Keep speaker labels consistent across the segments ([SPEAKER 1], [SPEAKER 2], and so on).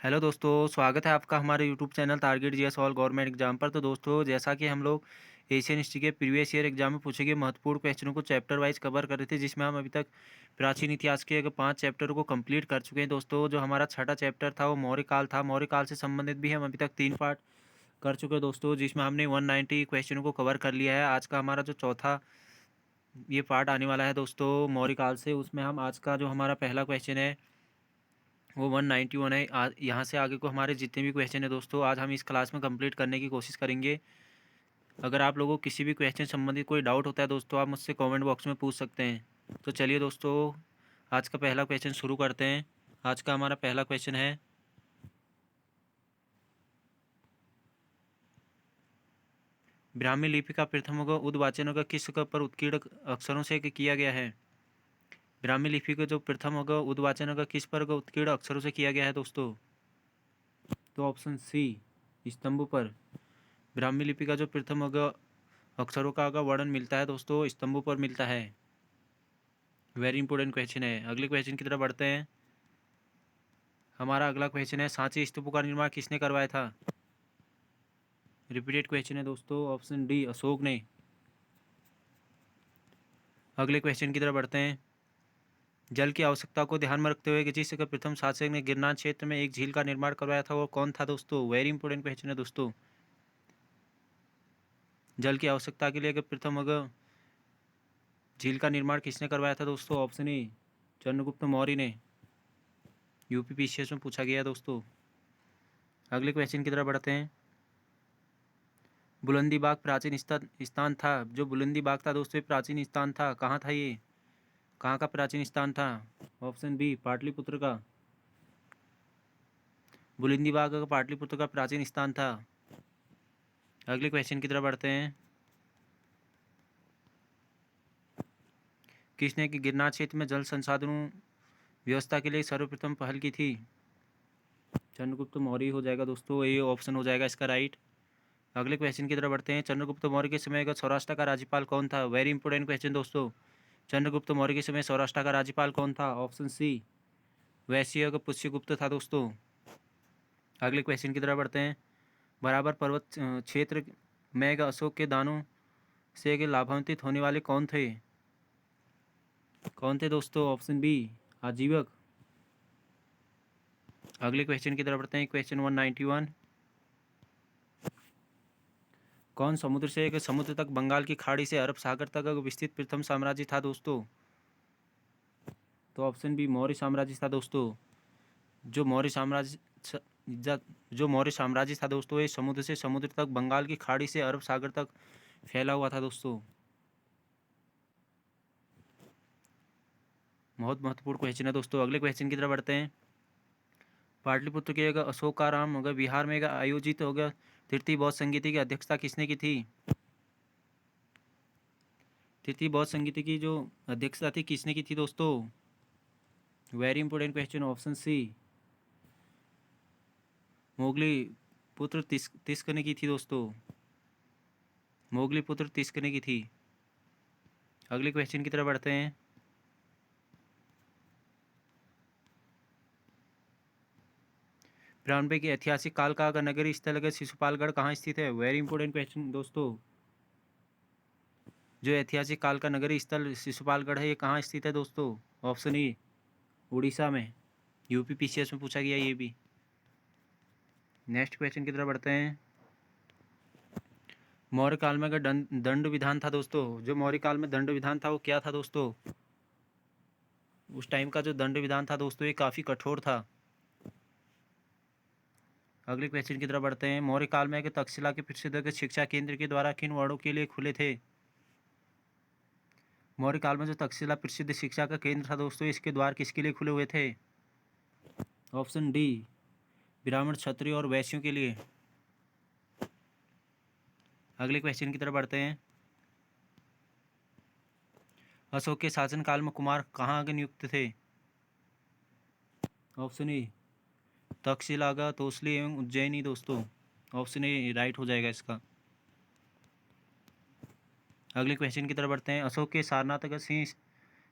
[SPEAKER 1] Hello दोस्तों, स्वागत है आपका हमारे YouTube channel target GS all government exam पर। तो दोस्तों, जैसा कि हम लोग एशियन हिस्ट्री के प्रीवियस ईयर एग्जाम में पूछे गए महत्वपूर्ण क्वेश्चनों को चैप्टर वाइज कवर कर रहे थे, जिसमें हम अभी तक प्राचीन इतिहास के 5 चैप्टरों को कंप्लीट कर चुके हैं। दोस्तों, जो हमारा छठा चैप्टर था वो मौर्य काल था। मौर्य काल से संबंधित भी हम अभी तक 3 पार्ट कर चुके हैं दोस्तों, जिसमें हमने 190 क्वेश्चनों को कवर कर लिया है। आज का हमारा जो चौथा ये पार्ट आने वाला है दोस्तों मौर्य काल से, उसमें हम आज का जो हमारा पहला क्वेश्चन है वो 191 है। यहाँ से आगे को हमारे जितने भी क्वेश्चन है दोस्तों, आज हम इस क्लास में कंप्लीट करने की कोशिश करेंगे। अगर आप लोगों को किसी भी क्वेश्चन संबंधित कोई डाउट होता है दोस्तों, आप मुझसे कमेंट बॉक्स में पूछ सकते हैं। तो चलिए दोस्तों, आज का पहला क्वेश्चन शुरू करते हैं। आज का हमारा पहला क्वेश्चन है, ब्राह्मी लिपि का प्रथम का उद्वाचन का किस पर उत्कीर्ण अक्षरों से किया गया है? ब्राह्मी लिपि का जो प्रथम होगा उद्वाचन का किस पर उत्कीर्ण अक्षरों से किया गया है दोस्तों? तो ऑप्शन सी, स्तंभ पर। ब्राह्मी लिपि का जो प्रथम होगा अक्षरों का वर्णन मिलता है दोस्तों स्तंभों पर मिलता है। वेरी इंपॉर्टेंट क्वेश्चन है। अगले क्वेश्चन की तरफ बढ़ते हैं। हमारा अगला क्वेश्चन है, सांची स्तूपों का निर्माण किसने करवाया था? रिपीटेड क्वेश्चन है दोस्तों, ऑप्शन डी, अशोक ने। अगले क्वेश्चन की तरफ बढ़ते हैं। जल की आवश्यकता को ध्यान में रखते हुए किसी से प्रथम शासक ने गिरनार क्षेत्र में एक झील का निर्माण करवाया था, वो कौन था दोस्तों? वेरी इंपॉर्टेंट क्वेश्चन है दोस्तों। जल की आवश्यकता के लिए प्रथम अगर झील का निर्माण किसने करवाया था दोस्तों? ऑप्शन ए, चंद्रगुप्त मौर्य ने। यूपी पीसीएस में पूछा गया दोस्तों। अगले क्वेश्चन की तरफ बढ़ते हैं। बुलंदी बाग प्राचीन स्थान था। जो बुलंदी बाग था दोस्तों, प्राचीन स्थान था, कहाँ था ये? कहाँ का प्राचीन स्थान था? ऑप्शन बी, पाटलिपुत्र का। बुलंदी बाग का पाटलिपुत्र का प्राचीन स्थान था। अगले क्वेश्चन की तरफ बढ़ते हैं। किसने कि गिरनार क्षेत्र में जल संसाधनों व्यवस्था के लिए सर्वप्रथम पहल की थी? चंद्रगुप्त मौर्य हो जाएगा दोस्तों, ये ऑप्शन हो जाएगा इसका राइट। अगले क्वेश्चन की तरफ बढ़ते हैं। चंद्रगुप्त मौर्य के समय का सौराष्ट्र का राज्यपाल कौन था? वेरी इंपॉर्टेंट क्वेश्चन दोस्तों। चंद्रगुप्त मौर्य के समय सौराष्ट्र का राज्यपाल कौन था? ऑप्शन सी, वैश्य पुष्यगुप्त था दोस्तों। अगले क्वेश्चन की तरफ बढ़ते हैं। बराबर पर्वत क्षेत्र में अशोक के दानों से लाभान्वित होने वाले कौन थे? कौन थे दोस्तों? Option B, आजीवक। अगले क्वेश्चन की तरफ बढ़ते हैं। क्वेश्चन 191। कौन समुद्र से एक समुद्र तक बंगाल की खाड़ी से अरब सागर तक विस्तृत प्रथम साम्राज्य था दोस्तों? तो ऑप्शन बी, मौर्य साम्राज्य था दोस्तों। जो मौर्य साम्राज्य जो मौर्य साम्राज्य था दोस्तों, ये समुद्र से समुद्र तक बंगाल की खाड़ी से अरब सागर तक फैला हुआ था दोस्तों। बहुत महत्वपूर्ण क्वेश्चन है दोस्तों। अगले क्वेश्चन की तरफ बढ़ते हैं। पाटलिपुत्र के अशोकाराम होगा बिहार में आयोजित होगा तृतीय बौद्ध संगीति की अध्यक्षता किसने की थी? तृतीय बौद्ध संगीति की जो अध्यक्षता थी किसने की थी दोस्तों? Very important question, option C, Moggaliputta Tissa ने की थी दोस्तों। मोगली पुत्र तिस्क ने की थी। अगले क्वेश्चन की तरफ बढ़ते हैं। ब्राह्मणबाई के ऐतिहासिक काल का अगर नगरीय स्थल अगर शिशुपालगढ़ कहाँ स्थित है? वेरी इंपॉर्टेंट क्वेश्चन दोस्तों। जो ऐतिहासिक काल का नगरीय स्थल शिशुपालगढ़ है, ये कहाँ स्थित है दोस्तों? ऑप्शन ई, उड़ीसा में। यूपी पीसीएस में पूछा गया ये भी। नेक्स्ट क्वेश्चन की तरफ बढ़ते हैं। मौर्य काल में अगर दंड विधान था दोस्तों, जो मौर्य काल में दंड विधान था वो क्या था दोस्तों? उस टाइम का जो दंड विधान था दोस्तों, ये काफ़ी कठोर था। अगले क्वेश्चन की तरफ बढ़ते हैं। मौर्य काल में तक्षशिला के प्रसिद्ध शिक्षा केंद्र के द्वारा किन वर्णों के लिए खुले थे? मौर्य काल में जो तक्षशिला प्रसिद्ध शिक्षा का केंद्र था दोस्तों, इसके द्वार किसके लिए खुले हुए थे? ऑप्शन डी, ब्राह्मण क्षत्रिय और वैश्यों के लिए। अगले क्वेश्चन की तरफ बढ़ते हैं। अशोक के शासनकाल में कुमार कहाँ आगे नियुक्त थे? ऑप्शन ए, तक्षशिला, तोसली एवं उज्जैनी दोस्तों। ऑप्शन ए राइट हो जाएगा इसका। अगले क्वेश्चन की तरफ बढ़ते हैं। अशोक के सारनाथ का सिंह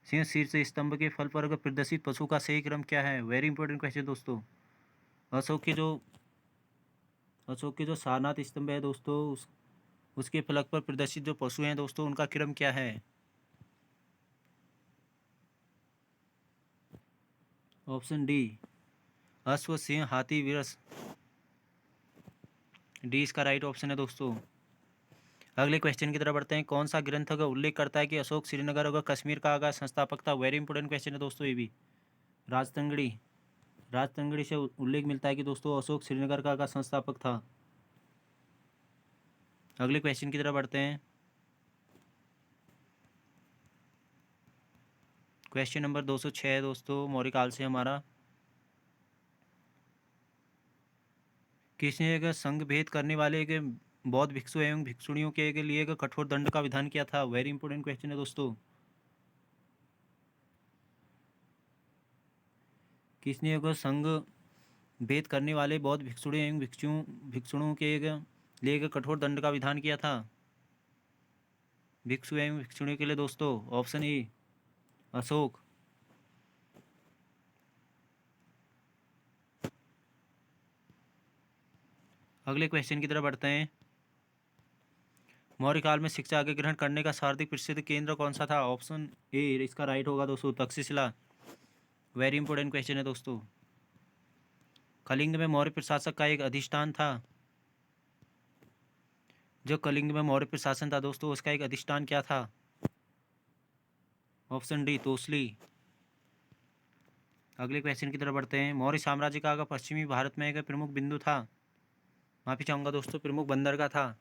[SPEAKER 1] सिंह शीर्ष स्तंभ के फल पर प्रदर्शित पशु का सही क्रम क्या है? वेरी इंपॉर्टेंट क्वेश्चन दोस्तों। अशोक के जो सारनाथ स्तंभ है दोस्तों, उसके फलक पर प्रदर्शित जो पशु हैं दोस्तों, उनका क्रम क्या है? ऑप्शन डी, अश्व, सिंह, हाथी, विरस। डी इसका राइट ऑप्शन है दोस्तों। अगले क्वेश्चन की तरफ बढ़ते हैं। कौन सा ग्रंथ का उल्लेख करता है कि अशोक श्रीनगर और कश्मीर का आगा संस्थापक था? वेरी इंपॉर्टेंट क्वेश्चन है दोस्तों ये भी। राजतंगड़ी, राजतंगड़ी से उल्लेख मिलता है कि दोस्तों अशोक श्रीनगर का संस्थापक था। अगले क्वेश्चन की तरफ बढ़ते हैं। क्वेश्चन नंबर 206 है दोस्तों, मौर्य काल से हमारा। किसने एक संघ भेद करने वाले के बौद्ध भिक्षु एवं भिक्षुणियों के लिए एक कठोर दंड का विधान किया था? वेरी इंपॉर्टेंट क्वेश्चन है दोस्तों। किसने एक संघ भेद करने वाले बौद्ध भिक्षुणी एवं भिक्षुणों के लिए एक कठोर दंड का विधान किया था? भिक्षु एवं भिक्षुणी के लिए दोस्तों ऑप्शन ए, अशोक। अगले क्वेश्चन की तरफ बढ़ते हैं। मौर्य काल में शिक्षा आगे ग्रहण करने का सर्वाधिक प्रसिद्ध केंद्र कौन सा था? ऑप्शन ए इसका राइट होगा दोस्तों, तक्षशिला। वेरी इंपॉर्टेंट क्वेश्चन है दोस्तों। कलिंग में मौर्य प्रशासक का एक अधिष्ठान था। जो कलिंग में मौर्य प्रशासन था दोस्तों, उसका एक अधिष्ठान क्या था? Option D, Tosali. अगले क्वेश्चन की तरफ बढ़ते हैं। मौर्य साम्राज्य का पश्चिमी भारत में एक प्रमुख बिंदु था। माफी चाहूंगा दोस्तों, प्रमुख बंदरगाह था।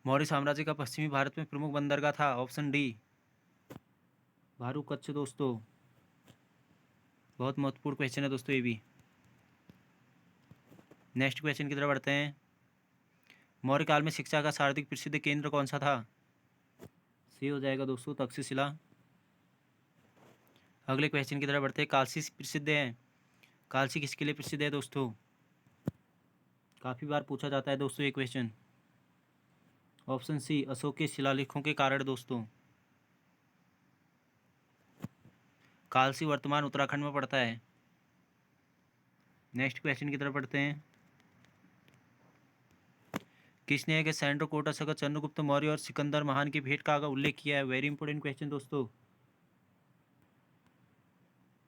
[SPEAKER 1] मौर्य साम्राज्य का पश्चिमी भारत में प्रमुख बंदरगाह था। ऑप्शन डी, भारू कच्छ दोस्तों। बहुत महत्वपूर्ण क्वेश्चन है दोस्तों ये भी। नेक्स्ट क्वेश्चन की तरफ बढ़ते हैं। मौर्य काल में शिक्षा का सर्वाधिक प्रसिद्ध केंद्र कौन सा था? सी हो जाएगा दोस्तों, तक्षशिला। अगले क्वेश्चन की तरफ बढ़ते हैं। कालसी प्रसिद्ध है, कालसी किसके लिए प्रसिद्ध है दोस्तों? काफ़ी बार पूछा जाता है दोस्तों ये क्वेश्चन। ऑप्शन सी, अशोक के शिलालेखों के कारण दोस्तों। कालसी वर्तमान उत्तराखंड में पड़ता है। नेक्स्ट क्वेश्चन की तरफ बढ़ते हैं। किसने एक सैंड्रोकोटस का चंद्रगुप्त मौर्य और सिकंदर महान की भेंट का उल्लेख किया है? वेरी इंपॉर्टेंट क्वेश्चन दोस्तों।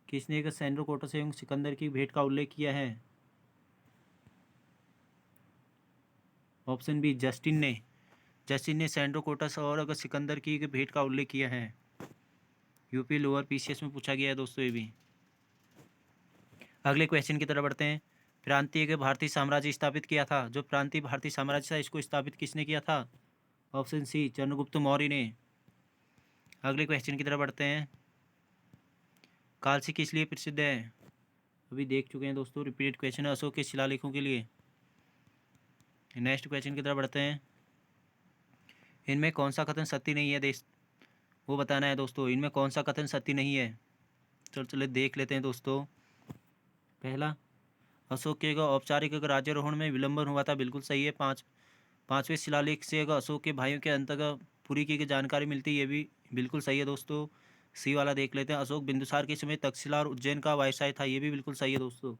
[SPEAKER 1] किसने एक सैंड्रोकोटस एवं सिकंदर की भेंट का उल्लेख किया है? ऑप्शन बी, जस्टिन ने सैंड्रोकोटस और अगर सिकंदर की भेंट का उल्लेख किया है। यूपी लोअर पीसीएस में पूछा गया है दोस्तों ये भी। अगले क्वेश्चन की तरफ बढ़ते हैं। प्रांतीय के भारतीय साम्राज्य स्थापित किया था? जो प्रांतीय भारतीय साम्राज्य था, इसको स्थापित किसने किया था? ऑप्शन सी, चंद्रगुप्त मौर्य ने। अगले क्वेश्चन की तरफ बढ़ते हैं। कालसी किस लिए प्रसिद्ध है? अभी देख चुके हैं दोस्तों, रिपीटेड क्वेश्चन है, अशोक के शिलालेखों के लिए। नेक्स्ट क्वेश्चन की तरफ बढ़ते हैं। इनमें कौन सा कथन सत्य नहीं है वो बताना है दोस्तों। इनमें कौन सा कथन सत्य नहीं है? चलो देख लेते हैं दोस्तों। पहला, अशोक के औपचारिक राज्यारोहण में विलंबन हुआ था, बिल्कुल सही है। पांचवें शिलालेख से अशोक के भाइयों के अंतर्गत पूरी की जानकारी मिलती है, ये भी बिल्कुल सही है दोस्तों। सी वाला देख लेते हैं। अशोक बिंदुसार के समय तक्षशिला और उज्जैन का वायसराय था, ये भी बिल्कुल सही है दोस्तों।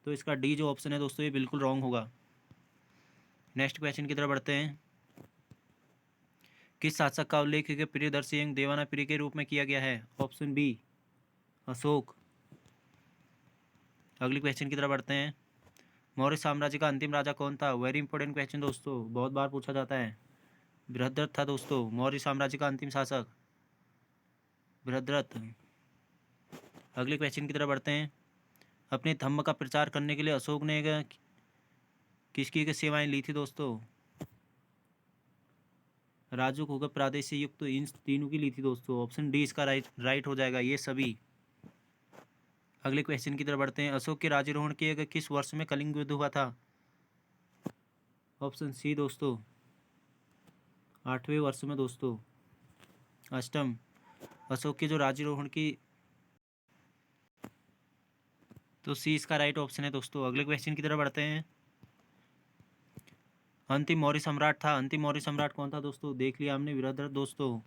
[SPEAKER 1] तो इसका डी जो ऑप्शन है दोस्तों, ये बिल्कुल रॉन्ग होगा। नेक्स्ट क्वेश्चन की तरफ बढ़ते हैं। किस शासक का उल्लेख प्रियदर्शी एवं देवाना प्रिय के रूप में किया गया है? Option B, Ashoka. अगली क्वेश्चन की तरफ बढ़ते हैं। मौर्य साम्राज्य का अंतिम राजा कौन था? वेरी इंपॉर्टेंट क्वेश्चन दोस्तों, बहुत बार पूछा जाता है। बृहद्रथ था दोस्तों, मौर्य साम्राज्य का अंतिम शासक बृहद्रथ। अगले क्वेश्चन की तरफ बढ़ते हैं। अपने धम्म का प्रचार करने के लिए अशोक ने किसकी की सेवाएं ली थी दोस्तों? राजूक होगा प्रादेशिक युक्त, तो इन तीनों की ली थी दोस्तों। ऑप्शन डी इसका राइट हो जाएगा, ये सभी। अगले क्वेश्चन की तरफ बढ़ते हैं। अशोक के राज्यारोहण के किस वर्ष में कलिंग युद्ध हुआ था? ऑप्शन सी दोस्तों, 8वें वर्ष में दोस्तों, अष्टम। अशोक के जो राज्यारोहण की, तो सी इसका राइट ऑप्शन है दोस्तों। अगले क्वेश्चन की तरफ बढ़ते हैं। अंतिम मौर्य सम्राट कौन था दोस्तों? देख लिया हमने, वीरभद्र दोस्तों।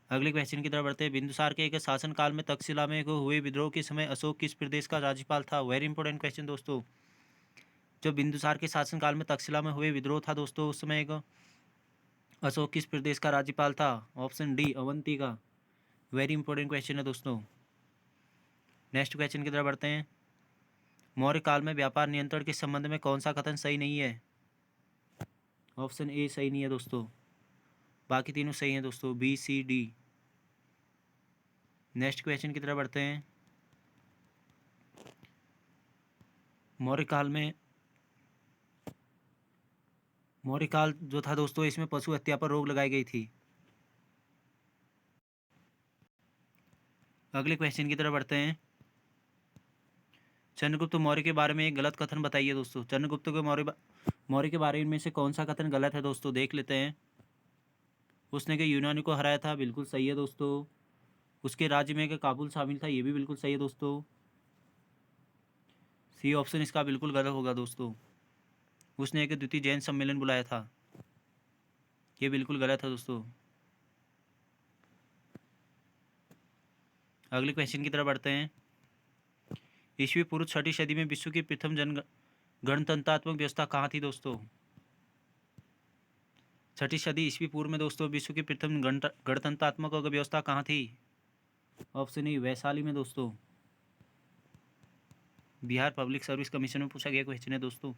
[SPEAKER 1] अगले क्वेश्चन की तरफ बढ़ते हैं। बिंदुसार के एक शासनकाल में तक्षशिला में हुए विद्रोह के समय अशोक किस प्रदेश का राज्यपाल था? वेरी इंपॉर्टेंट क्वेश्चन दोस्तों। जो बिंदुसार के शासनकाल में तक्षशिला में हुए विद्रोह था दोस्तों, उस समय एक अशोक किस प्रदेश का राज्यपाल था? ऑप्शन डी, अवंती का। वेरी इंपॉर्टेंट क्वेश्चन है दोस्तों। नेक्स्ट क्वेश्चन की तरफ बढ़ते हैं। मौर्य काल में व्यापार नियंत्रण के संबंध में कौन सा कथन सही नहीं है? ऑप्शन ए सही नहीं है दोस्तों, बाकी तीनों सही हैं दोस्तों, B C D. Next question की तरफ बढ़ते हैं। मौर्य काल जो था दोस्तों, इसमें पशु हत्या पर रोक लगाई गई थी। अगले क्वेश्चन की तरफ बढ़ते हैं। चंद्रगुप्त मौर्य के बारे में एक गलत कथन बताइए दोस्तों। चंद्रगुप्त के मौर्य के बारे में से कौन सा कथन गलत है दोस्तों, देख लेते हैं। उसने के यूनानी को हराया था, बिल्कुल सही है दोस्तों। उसके राज्य में के काबुल शामिल था, ये भी बिल्कुल सही है दोस्तों। सी ऑप्शन इसका बिल्कुल गलत होगा दोस्तों। उसने एक द्वितीय जैन सम्मेलन बुलाया था, ये बिल्कुल गलत है दोस्तों। अगले क्वेश्चन की तरफ बढ़ते हैं। ईस्वी पूर्व 6वीं सदी में विश्व की प्रथम गणतंत्रात्मक व्यवस्था कहाँ थी दोस्तों? 6वीं सदी ईस्वी पूर्व में दोस्तों विश्व की प्रथम गणतंत्रात्मक व्यवस्था कहाँ थी? ऑप्शन ए, वैशाली में दोस्तों। बिहार पब्लिक सर्विस कमीशन में पूछा गया क्वेश्चन है दोस्तों।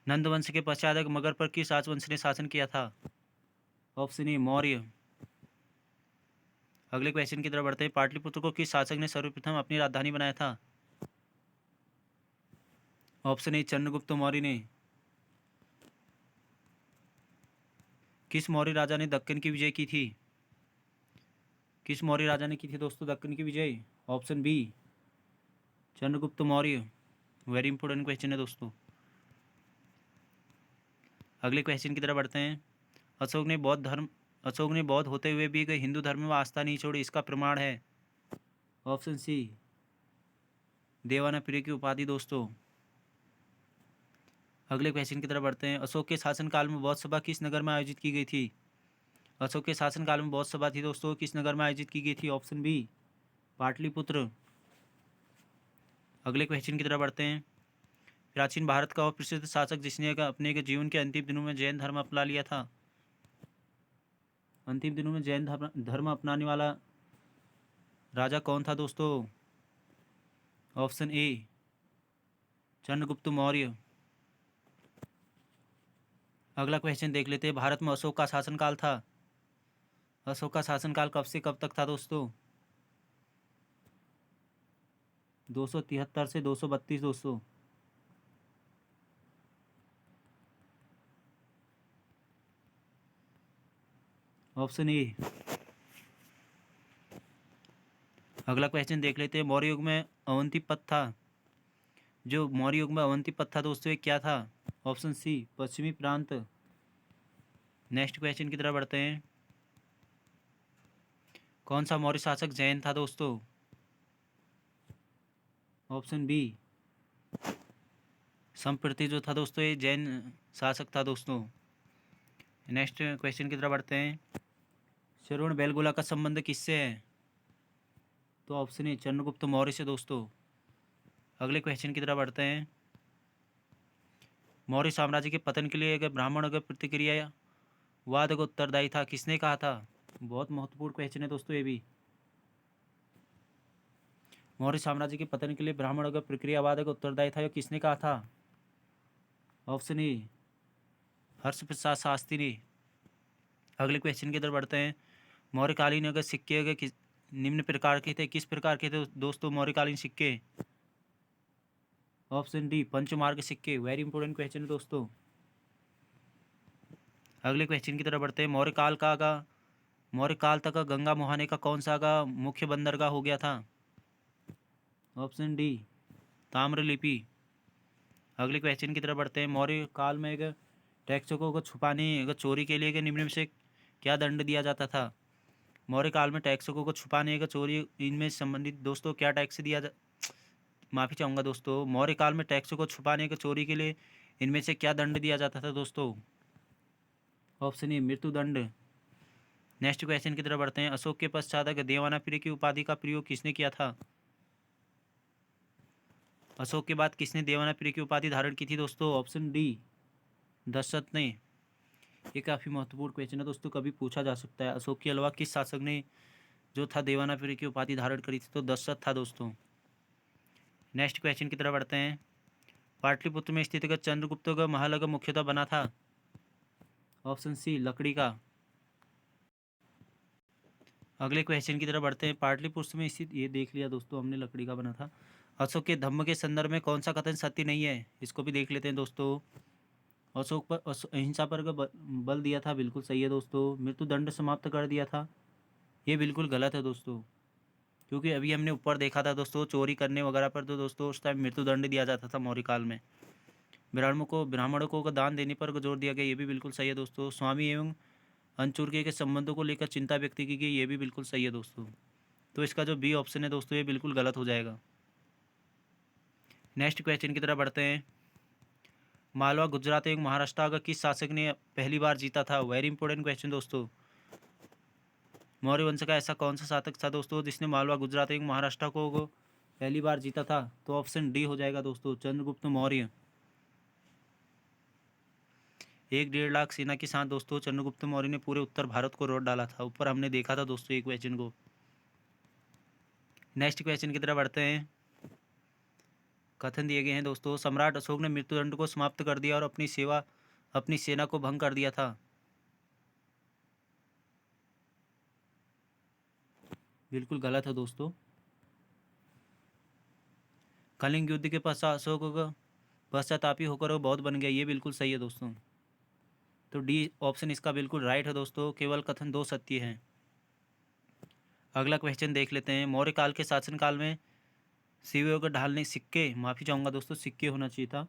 [SPEAKER 1] नंद वंश के पश्चात मगर पर किस राजवंश ने शासन किया था? Option A, Maurya. अगले क्वेश्चन की तरफ बढ़ते हैं। पाटलिपुत्र को किस शासक ने सर्वप्रथम अपनी राजधानी बनाया था? ऑप्शन ए, चंद्रगुप्त मौर्य ने। किस मौर्य राजा ने दक्कन की विजय की थी? किस मौर्य राजा ने की थी दोस्तों दक्कन की विजय? Option B, Chandragupta Maurya. Very important question है दोस्तों। अगले क्वेश्चन की तरफ बढ़ते हैं। अशोक ने बौद्ध होते हुए भी हिंदू धर्म में आस्था नहीं छोड़ी, इसका प्रमाण है? ऑप्शन सी, देवानाप्रिय की उपाधि दोस्तों। अगले क्वेश्चन की तरफ बढ़ते हैं। अशोक के शासनकाल में बौद्ध सभा किस नगर में आयोजित की गई थी? अशोक के शासनकाल में बौद्ध सभा थी दोस्तों, किस नगर में आयोजित की गई थी? Option B, Pataliputra. अगले क्वेश्चन की तरफ बढ़ते हैं। प्राचीन भारत का वह प्रसिद्ध शासक जिसने अपने के जीवन के अंतिम दिनों में जैन धर्म अपना लिया था? अंतिम दिनों में जैन धर्म अपनाने वाला राजा कौन था दोस्तों? Option A, Chandragupta Maurya. अगला क्वेश्चन देख लेते हैं। भारत में अशोक का शासनकाल था, अशोक का शासनकाल कब से कब तक था दोस्तों? 273 से 232 दोस्तों। Option A. अगला क्वेश्चन देख लेते हैं। मौर्य युग में अवंती पद था, जो मौर्य युग में अवंती पद था दोस्तों, ये क्या था? ऑप्शन सी, पश्चिमी प्रांत। नेक्स्ट क्वेश्चन की तरफ बढ़ते हैं। कौन सा मौर्य शासक जैन था दोस्तों? ऑप्शन बी, संप्रति जो था दोस्तों, ये जैन शासक था दोस्तों। नेक्स्ट क्वेश्चन की तरफ बढ़ते हैं। श्रवण बेलगोला का संबंध किससे है? तो ऑप्शन ए, चंद्रगुप्त मौर्य से दोस्तों। अगले क्वेश्चन की तरफ बढ़ते हैं। मौर्य साम्राज्य के पतन के लिए अगर ब्राह्मण अगर प्रतिक्रियावाद का उत्तरदायी था, किसने कहा था? बहुत महत्वपूर्ण क्वेश्चन है दोस्तों ये भी। मौर्य साम्राज्य के पतन के लिए ब्राह्मण अगर प्रक्रियावाद का उत्तरदायी था, यह किसने कहा था? ऑप्शन ए, हर्ष प्रसाद शास्त्री ने। अगले क्वेश्चन की तरफ बढ़ते हैं। मौर्यकालीन अगर सिक्के अगर निम्न प्रकार के थे, किस प्रकार के थे दोस्तों मौर्यकालीन सिक्के? ऑप्शन डी, पंचमार्ग सिक्के। वेरी इंपॉर्टेंट क्वेश्चन है दोस्तों। अगले क्वेश्चन की तरफ बढ़ते हैं। मौर्य काल तक गंगा मुहाने का कौन सा का मुख्य बंदरगाह हो गया था? Option D, Tamralipti. अगले क्वेश्चन की तरफ बढ़ते हैं। मौर्य काल में अगर टैक्सों को छुपाने अगर चोरी के लिए निम्न में से क्या दंड दिया जाता था? मौर्य काल में टैक्सों को छुपाने का चोरी इनमें संबंधित दोस्तों क्या टैक्स माफ़ी चाहूँगा दोस्तों। मौर्य काल में टैक्सों को छुपाने का चोरी के लिए इनमें से क्या दंड दिया जाता था दोस्तों? ऑप्शन ए मृत्युदंड। नेक्स्ट क्वेश्चन की तरफ बढ़ते हैं। अशोक के पश्चात देवानाप्रिय की उपाधि का प्रयोग किसने किया था? अशोक के बाद किसने देवानाप्रिय की उपाधि धारण की थी दोस्तों? ऑप्शन डी दशरथ ने। ये काफ़ी महत्वपूर्ण क्वेश्चन है दोस्तों, कभी पूछा जा सकता है। अशोक के अलावा किस शासक ने जो था देवानाप्रिय की उपाधि धारण करी थी? तो दशरथ था दोस्तों। नेक्स्ट क्वेश्चन की तरफ बढ़ते हैं। पाटलिपुत्र में स्थित चंद्रगुप्त का महल मुख्यतः बना था? ऑप्शन सी लकड़ी का। अगले क्वेश्चन की तरफ बढ़ते हैं। पाटलिपुत्र में स्थित, ये देख लिया दोस्तों हमने, लकड़ी का बना था। अशोक के धम्म के संदर्भ में कौन सा कथन सत्य नहीं है? इसको भी देख लेते हैं दोस्तों। अशोक पर अहिंसा पर बल दिया था, बिल्कुल सही है दोस्तों। मृत्युदंड समाप्त कर दिया था, ये बिल्कुल गलत है दोस्तों। क्योंकि अभी हमने ऊपर देखा था दोस्तों, चोरी करने वगैरह पर तो दोस्तों उस टाइम मृत्युदंड दिया जाता था मौर्य काल में। ब्राह्मणों को दान देने पर जोर दिया गया, ये भी बिल्कुल सही है दोस्तों। स्वामी एवं अनचुर्के के संबंधों को लेकर चिंता व्यक्त की गई, ये भी बिल्कुल सही है दोस्तों। तो इसका जो बी ऑप्शन है दोस्तों, ये बिल्कुल गलत हो जाएगा। नेक्स्ट क्वेश्चन की तरफ बढ़ते हैं। मालवा, गुजरात एवं महाराष्ट्र का किस शासक ने पहली बार जीता था? वेरी इंपॉर्टेंट क्वेश्चन दोस्तों। मौर्य वंश का ऐसा कौन सा शासक था दोस्तों जिसने मालवा, गुजरात एवं महाराष्ट्र को पहली बार जीता था? तो ऑप्शन डी हो जाएगा दोस्तों, चंद्रगुप्त मौर्य। 1-1.5 लाख सेना के साथ दोस्तों चंद्रगुप्त मौर्य ने पूरे उत्तर भारत को लौट डाला था। ऊपर हमने देखा था दोस्तों एक क्वेश्चन को। नेक्स्ट क्वेश्चन की तरफ बढ़ते हैं। कथन दिए गए हैं दोस्तों। सम्राट अशोक ने मृत्युदंड को समाप्त कर दिया और अपनी सेना को भंग कर दिया था। बिल्कुल गलत है दोस्तों। कलिंग युद्ध के पश्चात अशोक का पश्चातापी होकर वो बौद्ध बन गया, ये बिल्कुल सही है दोस्तों। तो डी ऑप्शन इसका बिल्कुल राइट है दोस्तों। केवल कथन 2 सत्य हैं। अगला क्वेश्चन देख लेते हैं। मौर्य काल के शासनकाल में शिवयोग ढालने सिक्के, माफ़ी चाहूँगा दोस्तों, सिक्के होना चाहिए था।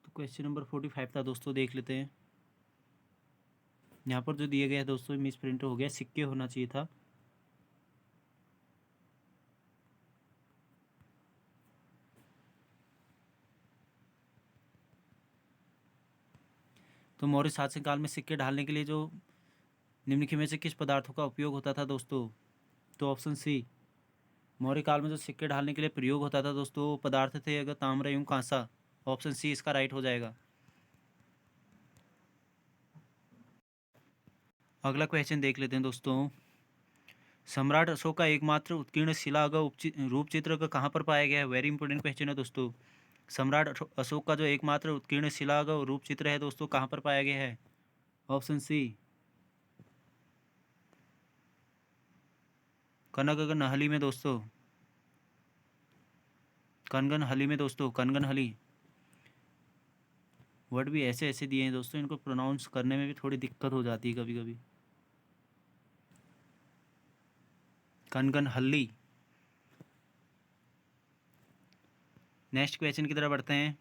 [SPEAKER 1] तो क्वेश्चन नंबर 45 था दोस्तों, देख लेते हैं। यहाँ पर जो दिए गए हैं दोस्तों मिस प्रिंट हो गया, सिक्के होना चाहिए था। तो मौर्य शासनकाल में सिक्के ढालने के लिए जो निम्नलिखित में से किस पदार्थों का उपयोग होता था दोस्तों? तो ऑप्शन सी। मौर्य काल में जो सिक्के ढालने के लिए प्रयोग होता था दोस्तों, वो पदार्थ थे अगर ताम्र एवं कांसा। ऑप्शन सी इसका राइट हो जाएगा। अगला क्वेश्चन देख लेते हैं दोस्तों। सम्राट अशोक का एकमात्र उत्कीर्ण शिला रूप चित्र का कहाँ पर पाया गया है? वेरी इंपॉर्टेंट क्वेश्चन है दोस्तों। सम्राट अशोक का जो एकमात्र उत्कीर्ण शिला रूप चित्र है दोस्तों, कहाँ पर पाया गया है? ऑप्शन सी कनगनहली में दोस्तों। कनगनहली में दोस्तों, कनगनहली। वर्ड भी ऐसे ऐसे दिए हैं दोस्तों, इनको प्रोनाउंस करने में भी थोड़ी दिक्कत हो जाती है कभी कभी। कनगनहल्ली। नेक्स्ट क्वेश्चन की तरफ बढ़ते हैं।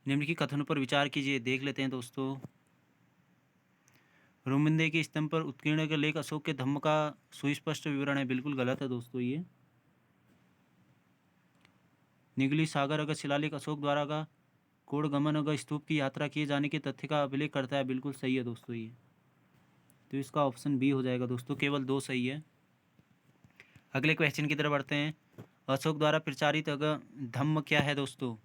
[SPEAKER 1] निम्न की कथनों पर विचार कीजिए, देख लेते हैं दोस्तों। रोमिंदे के स्तंभ पर उत्कीर्ण का लेख अशोक के धम्म का सुस्पष्ट विवरण है, बिल्कुल गलत है दोस्तों ये। निगली सागर अगर शिलालेख अशोक द्वारा का कोडगमन अगर स्तूप की यात्रा किए जाने के तथ्य का अभिलेख करता है, बिल्कुल सही है दोस्तों ये। तो इसका ऑप्शन बी हो जाएगा दोस्तों, केवल 2 सही है। अगले क्वेश्चन की तरफ बढ़ते हैं। अशोक द्वारा प्रचारित अगर धम्म क्या है दोस्तों?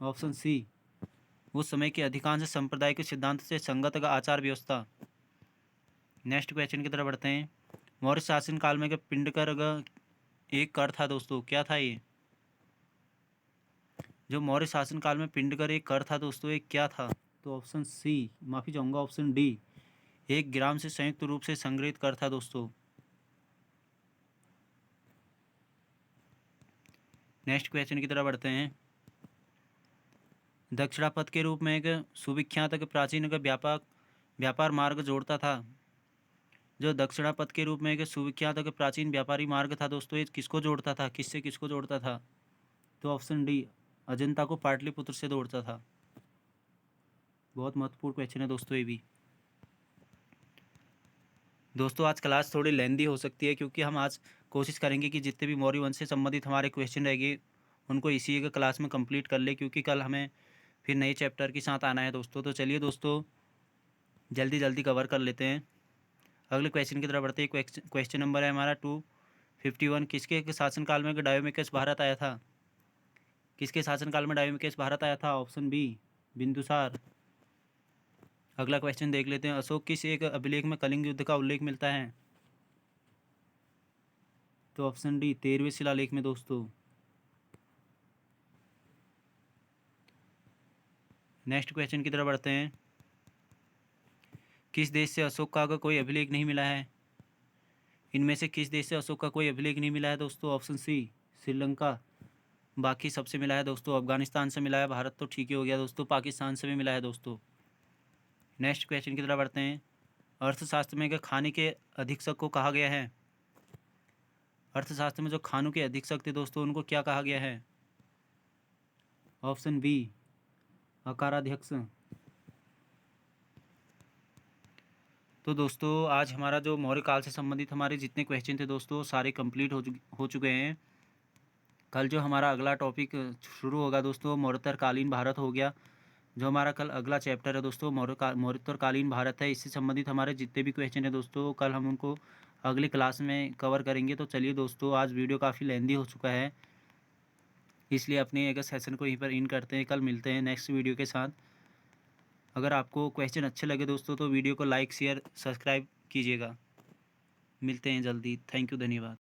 [SPEAKER 1] ऑप्शन सी उस समय के अधिकांश संप्रदाय के सिद्धांत से संगत का आचार व्यवस्था। नेक्स्ट क्वेश्चन की तरफ बढ़ते हैं। मौर्य शासन काल में पिंडकर अगर एक कर था दोस्तों, क्या था ये? जो मौर्य शासन काल में पिंडकर एक कर था दोस्तों, ये क्या था? तो ऑप्शन सी, माफ़ी चाहूँगा, ऑप्शन डी 1 ग्राम से संयुक्त रूप से संग्रहित कर था दोस्तों। नेक्स्ट क्वेश्चन की तरफ बढ़ते हैं। दक्षिणापथ के रूप में एक सुविख्यात प्राचीन व्यापार मार्ग जोड़ता था। जो दक्षिणापथ के रूप में एक सुविख्यात प्राचीन व्यापारी मार्ग था दोस्तों, ये किसको जोड़ता था? किससे किसको जोड़ता था? तो ऑप्शन डी अजंता को पाटलिपुत्र से जोड़ता था। बहुत महत्वपूर्ण क्वेश्चन है दोस्तों ये भी। दोस्तों आज क्लास थोड़ी लेंदी हो सकती है क्योंकि हम आज कोशिश करेंगे कि जितने भी मौर्य वंश से संबंधित हमारे क्वेश्चन रहेंगे उनको इसी एक क्लास में कंप्लीट कर ले, क्योंकि कल हमें फिर नए चैप्टर के साथ आना है दोस्तों। तो चलिए दोस्तों जल्दी जल्दी कवर कर लेते हैं। अगले क्वेश्चन की तरफ बढ़ते हैं। क्वेश्चन नंबर है हमारा 251। किसके शासनकाल में डायोमिकस भारत आया था? किसके शासनकाल में डायोमिकस भारत आया था? Option B Bindusara. अगला क्वेश्चन देख लेते हैं। अशोक किस एक अभिलेख में कलिंग युद्ध का उल्लेख मिलता है? तो ऑप्शन डी 13वें शिलालेख में दोस्तों। नेक्स्ट क्वेश्चन की तरफ बढ़ते हैं। किस देश से अशोक का कोई अभिलेख नहीं मिला है? इनमें से किस देश से अशोक का कोई अभिलेख नहीं मिला है दोस्तों? Option C Sri Lanka. बाकी सबसे मिला है दोस्तों। अफगानिस्तान से मिला है, भारत तो ठीक ही हो गया दोस्तों, पाकिस्तान से भी मिला है दोस्तों। नेक्स्ट क्वेश्चन की तरफ बढ़ते हैं। अर्थशास्त्र में खाने के अधीक्षक को कहा गया है? अर्थशास्त्र में जो खानों के अधीक्षक थे दोस्तों उनको क्या कहा गया है? ऑप्शन बी अकाराध्यक्ष। तो दोस्तों आज हमारा जो मौर्य काल से संबंधित हमारे जितने क्वेश्चन थे दोस्तों सारे कंप्लीट हो चुके हैं। कल जो हमारा अगला टॉपिक शुरू होगा दोस्तों मौर्योत्तरकालीन भारत हो गया। जो हमारा कल अगला चैप्टर है दोस्तों मौर्योत्तरकालीन भारत है। इससे संबंधित हमारे जितने भी क्वेश्चन है दोस्तों कल हम उनको अगली क्लास में कवर करेंगे। तो चलिए दोस्तों आज वीडियो काफ़ी लेंदी हो चुका है, इसलिए अपने अगर सेशन को यहीं पर इन करते हैं। कल मिलते हैं नेक्स्ट वीडियो के साथ। अगर आपको क्वेश्चन अच्छे लगे दोस्तों तो वीडियो को लाइक शेयर सब्सक्राइब कीजिएगा। मिलते हैं जल्दी। थैंक यू, धन्यवाद।